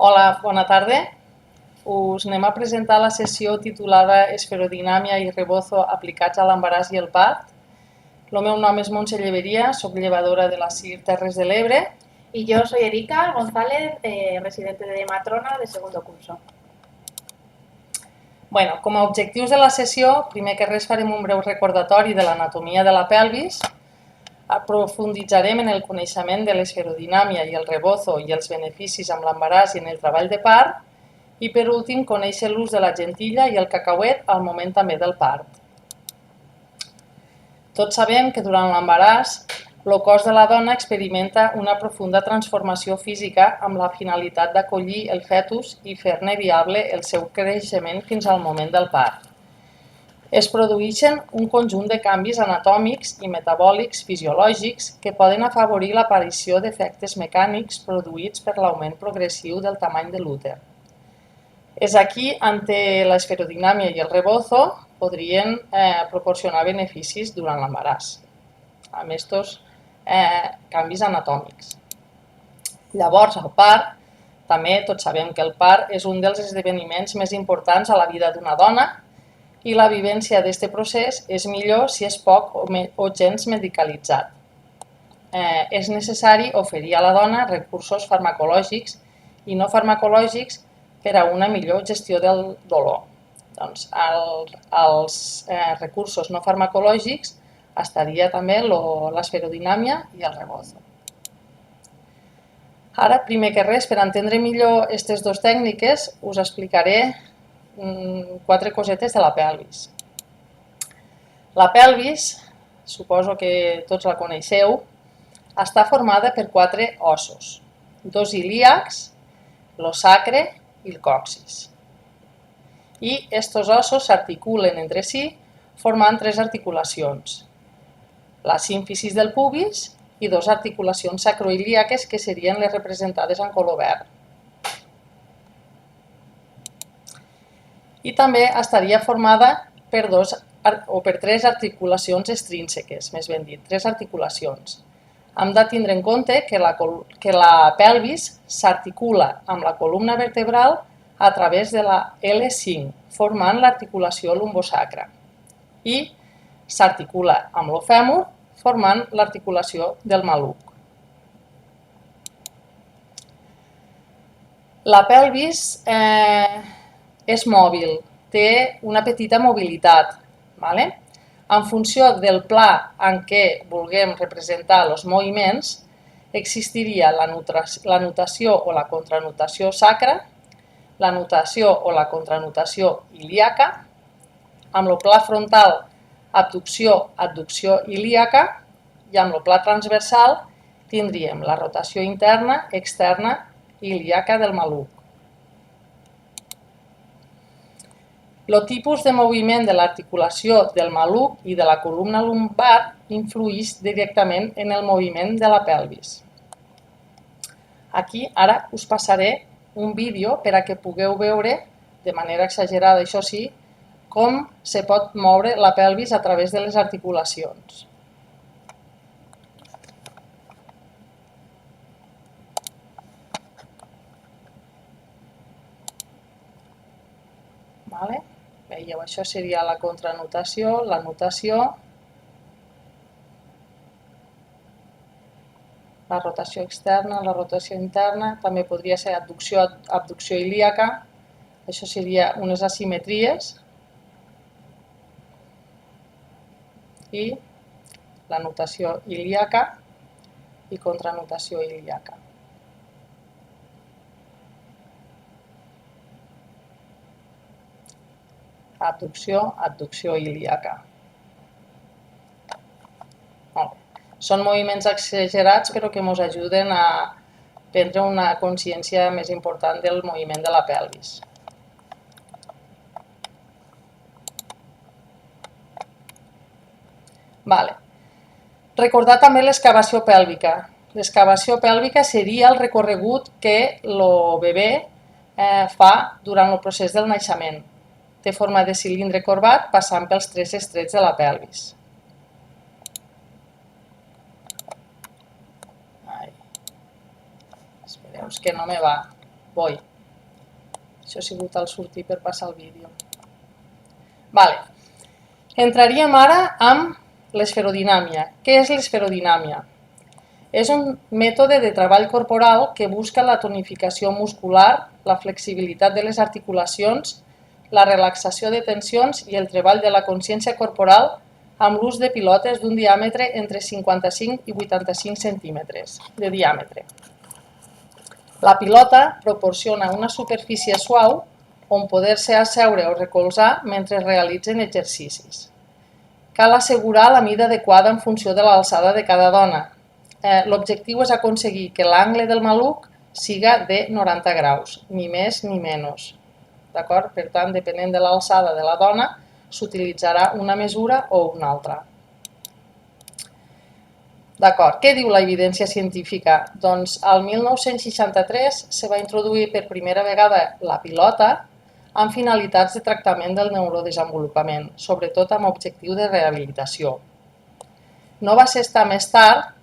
Hola, bona tarda. Us anem a presentar la sessió titulada Esferodinàmia i rebozo aplicats a l'embaràs i el part. El meu nom és Montse Lleveria, soc llevadora de la CIR Terres de l'Ebre. Y yo soy Erika González, residente de Matrona de segundo curso. Com a objectius de la sessió, primer que res farem un breu recordatori de l'anatomia de la pelvis, aprofunditzarem en el coneixement de l'esferodinàmia i el rebozo i els beneficis amb l'embaràs i en el treball de part, i per últim conèixer l'ús de la gentilla i el cacauet al moment també del part. Tots sabem que durant l'embaràs el cos de la dona experimenta una profunda transformació física amb la finalitat d'acollir el fetus i fer-ne viable el seu creixement fins al moment del part. Es produeixen un conjunt de canvis anatòmics i metabòlics fisiològics que poden afavorir l'aparició d'efectes mecànics produïts per l'augment progressiu del tamany de l'úter. És aquí on l'esferodinàmia i el rebozo podrien proporcionar beneficis durant l'embaràs, amb aquests canvis anatòmics. Llavors, el part, també tots sabem que el part és un dels esdeveniments més importants a la vida d'una dona i la vivència d'aquest procés és millor si és poc o gens medicalitzat. És necessari oferir a la dona recursos farmacològics i no farmacològics per a una millor gestió del dolor. Doncs els recursos no farmacològics estaria també l'esferodinàmia i el rebozo. Ara, primer que res, per entendre millor aquestes dues tècniques, us explicaré 4 cosetes de la pelvis. La pelvis, suposo que tots la coneixeu, està formada per 4 ossos, 2 ilíacs, el sacre i el coxis. I aquests ossos s'articulen entre si formant 3 articulacions, la símfisis del pubis i 2 articulacions sacroilíaques que serien les representades en color verd. I també estaria formada per 3 articulacions extrínseques, més ben dit, 3 articulacions. Hem de tindre en compte que la pelvis s'articula amb la columna vertebral a través de la L5, formant l'articulació lumbosacra, i s'articula amb el fèmur, formant l'articulació del maluc. La pelvis és mòbil, té una petita mobilitat. En funció del pla en què vulguem representar els moviments, existiria la nutació o la contranutació sacra, la nutació o la contranutació ilíaca, amb el pla frontal abducció ilíaca, i amb el pla transversal tindríem la rotació interna, externa i ilíaca del maluc. El tipus de moviment de l'articulació del maluc i de la columna lumbar influeix directament en el moviment de la pelvis. Aquí ara us passaré un vídeo per a que pugueu veure, de manera exagerada, això sí, com se pot moure la pelvis a través de les articulacions. Veieu, això seria la contranutació, la nutació, la rotació externa, la rotació interna, també podria ser abducció ilíaca, això seria unes asimetries, i la nutació ilíaca i contranutació ilíaca. Abducció ilíaca. Són moviments exagerats però que ens ajuden a prendre una consciència més important del moviment de la pelvis. Recordar també l'excavació pèlvica. L'excavació pèlvica seria el recorregut que el bebè fa durant el procés del naixement. Té forma de cilindre corbat passant pels 3 estrets de la pelvis. Espereu que no me va. Voy. Això ha sigut el sortir per passar el vídeo. Entraríem ara amb l'esferodinàmia. Què és l'esferodinàmia? És un mètode de treball corporal que busca la tonificació muscular, la flexibilitat de les articulacions, la relaxació de tensions i el treball de la consciència corporal amb l'ús de pilotes d'un diàmetre entre 55 i 85 centímetres de diàmetre. La pilota proporciona una superfície suau on poder-se asseure o recolzar mentre es realitzen exercicis. Cal assegurar la mida adequada en funció de l'alçada de cada dona. L'objectiu és aconseguir que l'angle del maluc siga de 90 graus, ni més ni menys. D'acord? Per tant, depenent de l'alçada de la dona, s'utilitzarà una mesura o una altra. D'acord, què diu la evidència científica? Doncs el 1963 se va introduir per primera vegada la pilota amb finalitats de tractament del neurodesenvolupament, sobretot amb objectiu de rehabilitació. No va ser fins més tard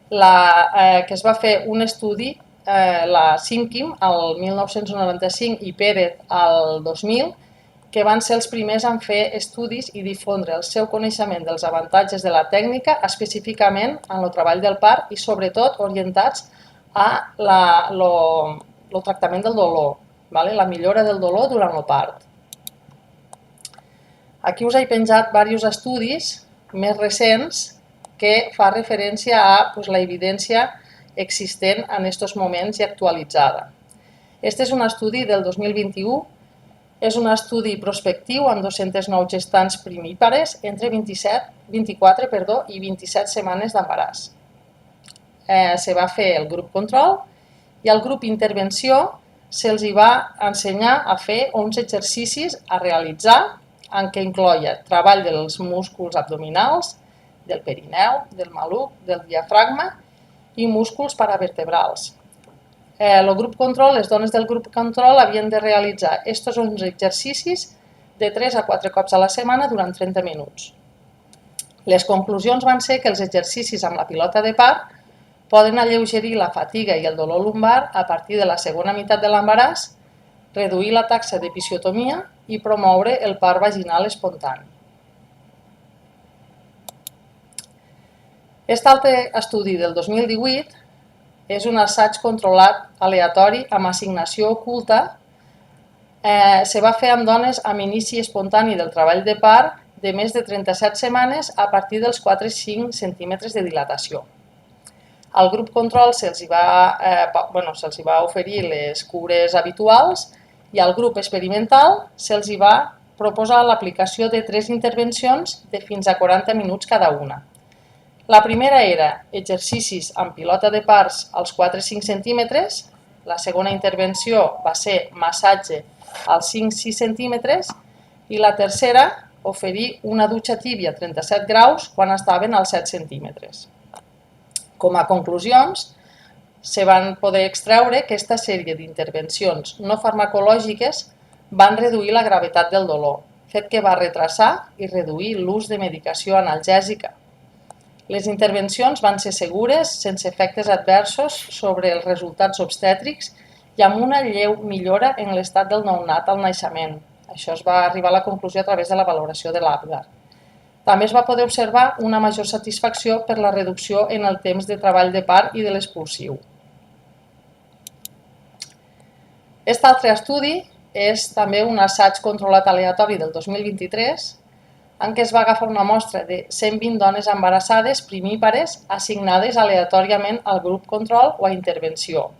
que es va fer un estudi, la Simkim el 1995 i Pérez el 2000, que van ser els primers en fer estudis i difondre el seu coneixement dels avantatges de la tècnica, específicament en el treball del part i sobretot orientats a el tractament del dolor, la millora del dolor durant el part. Aquí us he penjat diversos estudis més recents que fa referència a la evidència existent en aquests moments i actualitzada. Aquest és un estudi del 2021, és un estudi prospectiu amb 209 gestants primípares entre 24 i 27 setmanes d'embaràs. Se va fer el grup control i al grup intervenció se'ls va ensenyar a fer uns exercicis a realitzar en què incloia treball dels músculs abdominals, del perineu, del maluc, del diafragma i músculs paravertebrals. El grup control, les dones del grup control havien de realitzar aquests 11 exercicis de 3 a 4 cops a la setmana durant 30 minuts. Les conclusions van ser que els exercicis amb la pilota de part poden alleugerir la fatiga i el dolor lumbar a partir de la segona meitat de l'embaràs, reduir la taxa d'episiotomia i promoure el part vaginal espontani. Aquest altre estudi del 2018 és un assaig controlat aleatori amb assignació oculta. Se va fer amb dones amb inici espontani del treball de part de més de 37 setmanes a partir dels 4-5 centímetres de dilatació. Al grup control se'ls va oferir les cures habituals i al grup experimental se'ls va proposar l'aplicació de 3 intervencions de fins a 40 minuts cada una. La primera era exercicis amb pilota de parts als 4-5 centímetres, la segona intervenció va ser massatge als 5-6 centímetres i la tercera oferir una dutxa tibia a 37 graus quan estaven als 7 centímetres. Com a conclusions, se van poder extreure que aquesta sèrie d'intervencions no farmacològiques van reduir la gravetat del dolor, fet que va retrasar i reduir l'ús de medicació analgèsica. Les intervencions van ser segures, sense efectes adversos sobre els resultats obstètrics i amb una lleu millora en l'estat del nounat al naixement. Això es va arribar a la conclusió a través de la valoració de l'Apgar. També es va poder observar una major satisfacció per la reducció en el temps de treball de part i de l'expulsiu. Aquest altre estudi és també un assaig controlat aleatori del 2023 en què es va agafar una mostra de 120 dones embarassades primípares assignades aleatòriament al grup control o a intervenció.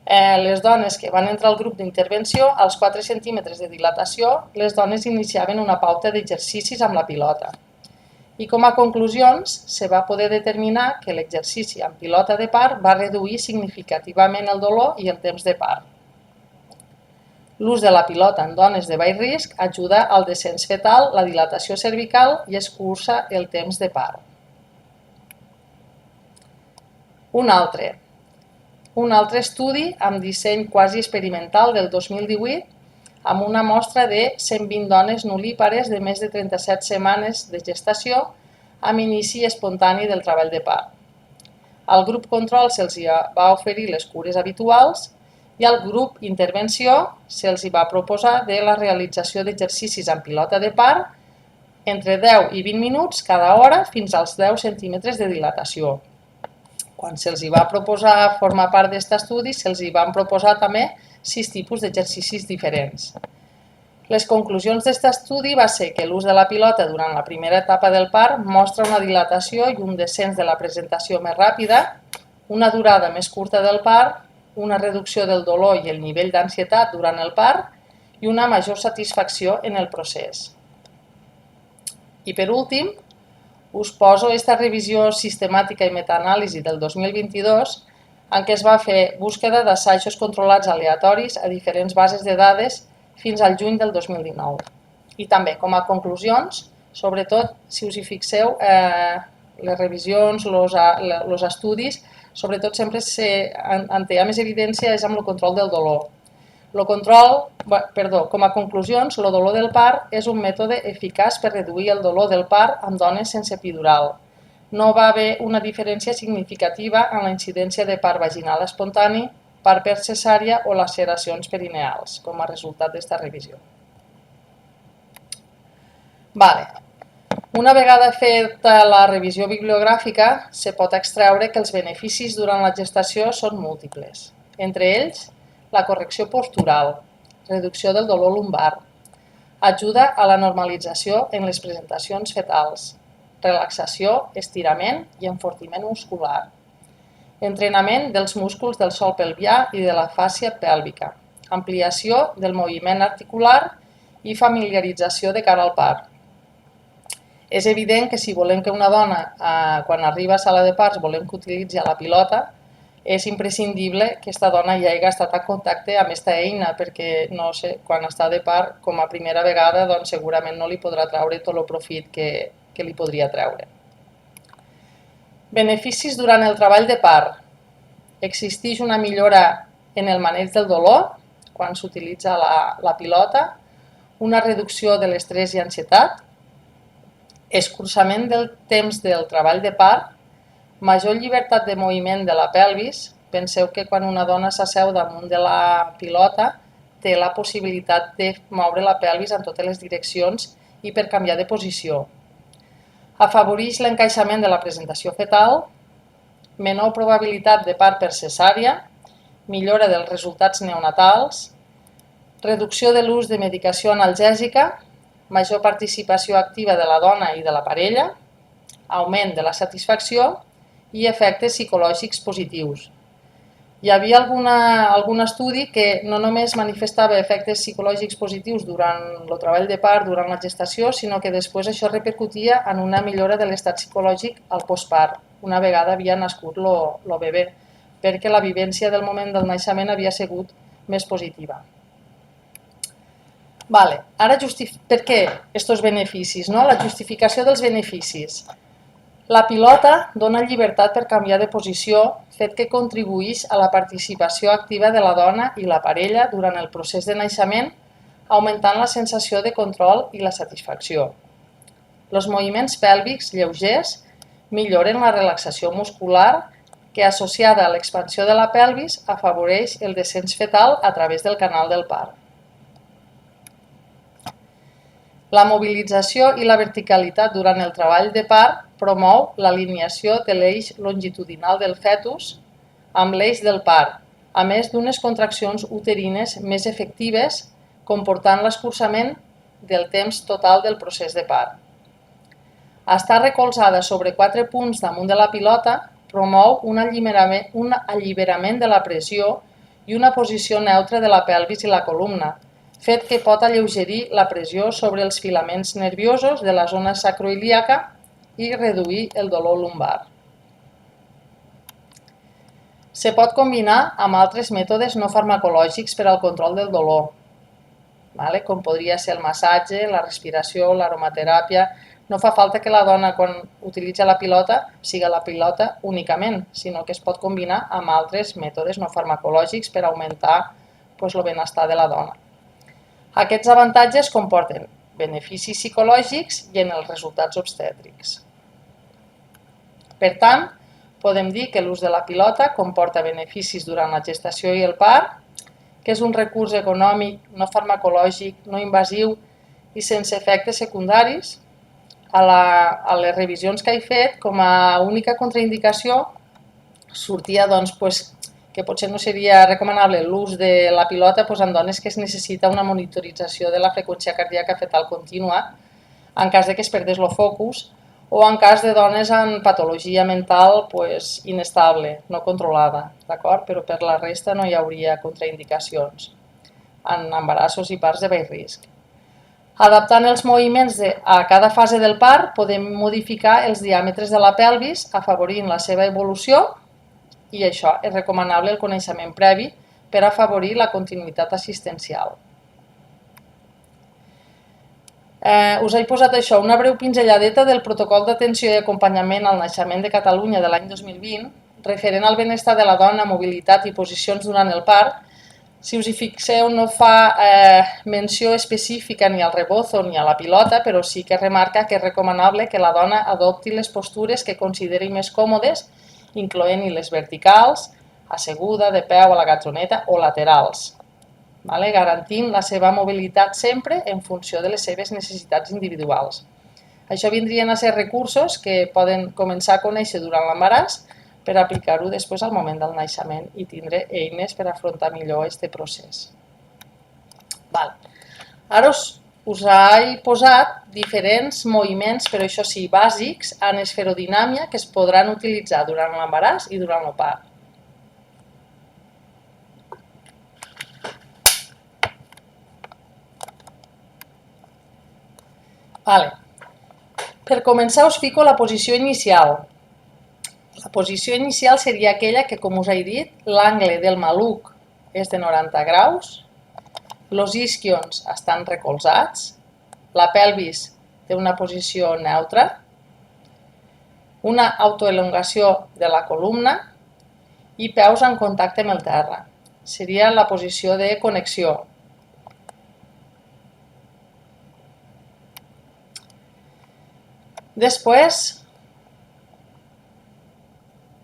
Les dones que van entrar al grup d'intervenció, als 4 centímetres de dilatació, les dones iniciaven una pauta d'exercicis amb la pilota. I com a conclusions, se va poder determinar que l'exercici amb pilota de part va reduir significativament el dolor i el temps de part. L'ús de la pilota en dones de baix risc ajuda al descens fetal, la dilatació cervical i escurça el temps de part. Un altre estudi amb disseny quasi experimental del 2018 amb una mostra de 120 dones nulípares de més de 37 setmanes de gestació amb inici espontani del treball de part. Al grup control se'ls va oferir les cures habituals I al grup intervenció se'ls va proposar de la realització d'exercicis amb pilota de part entre 10 i 20 minuts cada hora fins als 10 centímetres de dilatació. Quan se'ls va proposar formar part d'aquest estudi, se'ls van proposar també 6 tipus d'exercicis diferents. Les conclusions d'aquest estudi va ser que l'ús de la pilota durant la primera etapa del part mostra una dilatació i un descens de la presentació més ràpida, una durada més curta del part, una reducció del dolor i el nivell d'ansietat durant el part i una major satisfacció en el procés. I per últim, us poso aquesta revisió sistemàtica i metaanàlisi del 2022 en què es va fer búsqueda d'assajos controlats aleatoris a diferents bases de dades fins al juny del 2019. I també, com a conclusions, sobretot, si us hi fixeu, les revisions, els estudis, sobretot sempre on hi ha més evidència és amb el control del dolor. Com a conclusions, el dolor del part és un mètode eficaç per reduir el dolor del part en dones sense epidural. No va haver una diferència significativa en la incidència de part vaginal espontani, part per cesària o laceracions perineals, com a resultat d'aquesta revisió. Una vegada feta la revisió bibliogràfica, se pot extreure que els beneficis durant la gestació són múltiples. Entre ells, la correcció postural, reducció del dolor lumbar, ajuda a la normalització en les presentacions fetals, relaxació, estirament i enfortiment muscular, entrenament dels músculs del sòl pelvià i de la fàscia pèlvica, ampliació del moviment articular i familiarització de cara al part. És evident que si volem que una dona, quan arriba a sala de parts, volem que utilitzi la pilota, és imprescindible que aquesta dona ja hagi estat en contacte amb aquesta eina, perquè quan està de part, com a primera vegada, doncs segurament no li podrà treure tot el profit que li podria treure. Beneficis durant el treball de part. Existeix una millora en el maneig del dolor quan s'utilitza la pilota, una reducció de l'estrès i ansietat, escurçament del temps del treball de part, major llibertat de moviment de la pelvis. Penseu que quan una dona s'asseu damunt de la pilota té la possibilitat de moure la pelvis en totes les direccions i per canviar de posició. Afavoreix l'encaixament de la presentació fetal, menor probabilitat de part per cesària, millora dels resultats neonatals, reducció de l'ús de medicació analgèsica, major participació activa de la dona i de la parella, augment de la satisfacció i efectes psicològics positius. Hi havia algun estudi que no només manifestava efectes psicològics positius durant el treball de part, durant la gestació, sinó que després això repercutia en una millora de l'estat psicològic al postpart, una vegada havia nascut el bebè, perquè la vivència del moment del naixement havia sigut més positiva. Ara, per què aquests beneficis? La justificació dels beneficis. La pilota dona llibertat per canviar de posició, fet que contribueix a la participació activa de la dona i la parella durant el procés de naixement, augmentant la sensació de control i la satisfacció. Els moviments pèlvics lleugers milloren la relaxació muscular que, associada a l'expansió de la pelvis, afavoreix el descens fetal a través del canal del part. La mobilització i la verticalitat durant el treball de part promou l'alineació de l'eix longitudinal del fetus amb l'eix del part, a més d'unes contraccions uterines més efectives, comportant l'escurçament del temps total del procés de part. Estar recolzada sobre 4 punts damunt de la pilota promou un alliberament de la pressió i una posició neutra de la pelvis i la columna, fet que pot alleugerir la pressió sobre els filaments nerviosos de la zona sacroiliaca i reduir el dolor lumbar. Se pot combinar amb altres mètodes no farmacològics per al control del dolor, com podria ser el massatge, la respiració, l'aromateràpia. No fa falta que la dona, quan utilitza la pilota, sigui la pilota únicament, sinó que es pot combinar amb altres mètodes no farmacològics per augmentar el benestar de la dona. Aquests avantatges comporten beneficis psicològics i en els resultats obstètrics. Per tant, podem dir que l'ús de la pilota comporta beneficis durant la gestació i el part, que és un recurs econòmic, no farmacològic, no invasiu i sense efectes secundaris. A les revisions que he fet, com a única contraindicació, sortia que potser no seria recomanable l'ús de la pilota en dones que es necessita una monitorització de la freqüència cardíaca fetal contínua en cas que es perdés el focus o en cas de dones amb patologia mental inestable, no controlada, d'acord? Però per la resta no hi hauria contraindicacions en embarassos i parts de baix risc. Adaptant els moviments a cada fase del part, podem modificar els diàmetres de la pelvis, afavorint la seva evolució, i això és recomanable el coneixement previ per afavorir la continuïtat assistencial. Us he posat una breu pinzelladeta del protocol d'atenció i acompanyament al naixement de Catalunya de l'any 2020, referent al benestar de la dona, mobilitat i posicions durant el part. Si us hi fixeu, no fa menció específica ni al rebozo ni a la pilota, però sí que remarca que és recomanable que la dona adopti les postures que consideri més còmodes, incloent-hi les verticals, asseguda, de peu, a la gatzoneta o laterals, garantint la seva mobilitat sempre en funció de les seves necessitats individuals. Això vindrien a ser recursos que poden començar a conèixer durant l'embaràs per aplicar-ho després al moment del naixement i tindre eines per afrontar millor aquest procés. Ara us he posat diferents moviments, però això sí, bàsics, en esferodinàmia que es podran utilitzar durant l'embaràs i durant el part. Per començar us fico la posició inicial. La posició inicial seria aquella que, com us he dit, l'angle del maluc és de 90 graus, els isquions estan recolzats, la pelvis té una posició neutra, una autoelongació de la columna i peus en contacte amb el terra. Seria la posició de connexió. Després,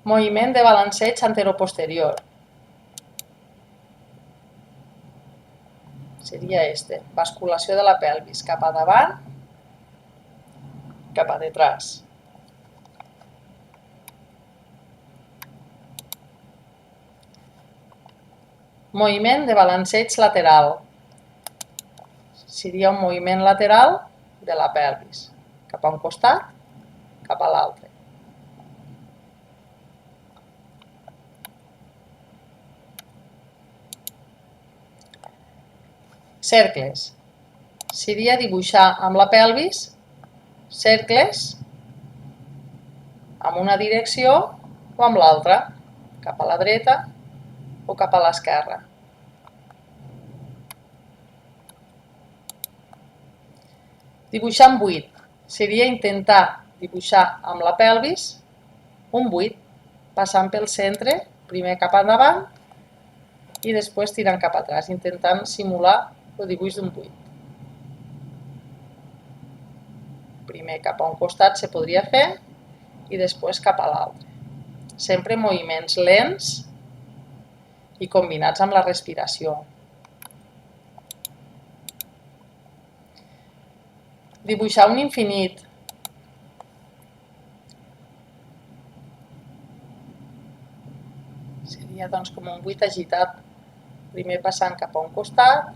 moviment de balanceig anteroposterior. Seria basculació de la pelvis cap a davant, cap a detrás. Moviment de balanceig lateral. Seria un moviment lateral de la pelvis, cap a un costat, cap a l'altre. Cercles. Seria dibuixar amb la pelvis cercles amb una direcció o amb l'altra, cap a la dreta o cap a l'esquerra. Dibuixar un buit. Seria intentar dibuixar amb la pelvis un buit, passant pel centre, primer cap endavant i després tirant cap atràs, intentant simular el dibuix d'un buit. Primer cap a un costat se podria fer i després cap a l'altre. Sempre moviments lents i combinats amb la respiració. Dibuixar un infinit. Seria com un buit agitat, primer passant cap a un costat,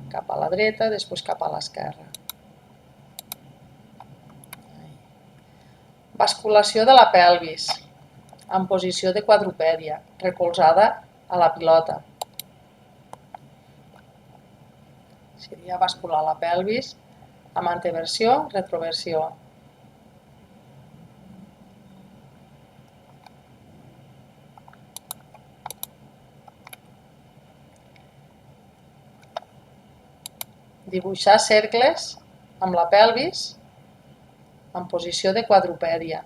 cap a la dreta, després cap a l'esquerra. Basculació de la pelvis, en posició de quadrupèdia, recolzada a la pilota. Seria bascular la pelvis amb anteversió, retroversió. Dibuixar cercles amb la pelvis en posició de quadrupèdia.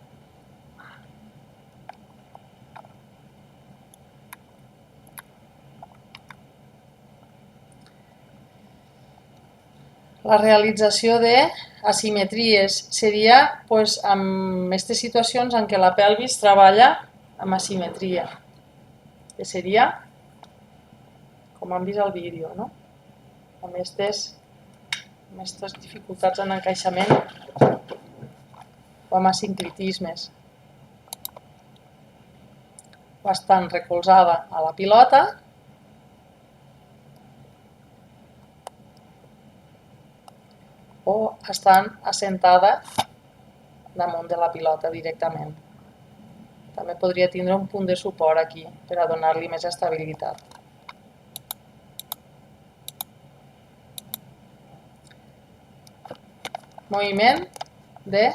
La realització d'asimetries seria en aquestes situacions en què la pelvis treballa amb asimetria, que seria com han vist al vídeo, no? Amb aquestes dificultats en encaixament o amb asincretismes. Bastant recolzada a la pilota o estan assentada damunt de la pilota directament. També podria tindre un punt de suport aquí per a donar-li més estabilitat. Moviment de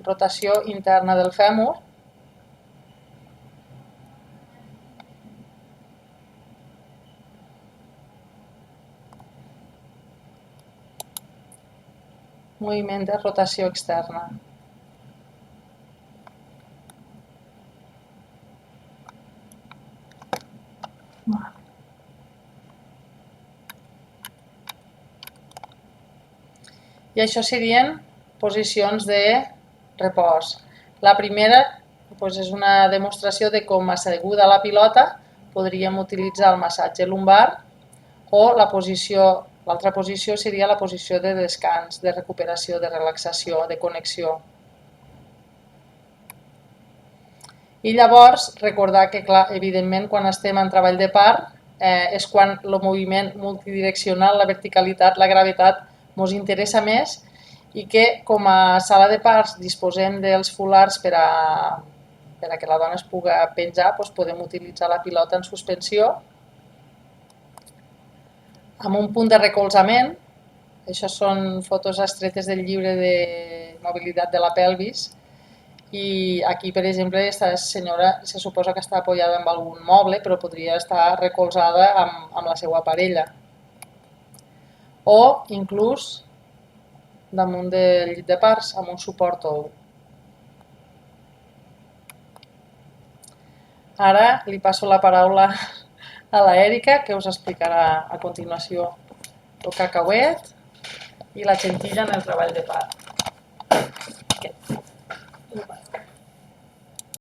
rotació interna del fèmur. Moviment de rotació externa. I això serien posicions de repòs. La primera és una demostració de com, asseguda a la pilota, podríem utilitzar el massatge lumbar, o l'altra posició seria la posició de descans, de recuperació, de relaxació, de connexió. I llavors recordar que, clar, evidentment, quan estem en treball de part, és quan el moviment multidireccional, la verticalitat, la gravetat ens interessa més i que com a sala de parts disposem dels fulars per a que la dona es pugui penjar, podem utilitzar la pilota en suspensió amb un punt de recolzament. Això són fotos extretes del llibre de mobilitat de la pelvis. I aquí, per exemple, aquesta senyora se suposa que està apoyada amb algun moble, però podria estar recolzada amb la seva parella. O, inclús, damunt del llit de parts, amb un suport tou. Ara li passo la paraula a la Èrica, que us explicarà a continuació el cacauet i la xentilla en el treball de part.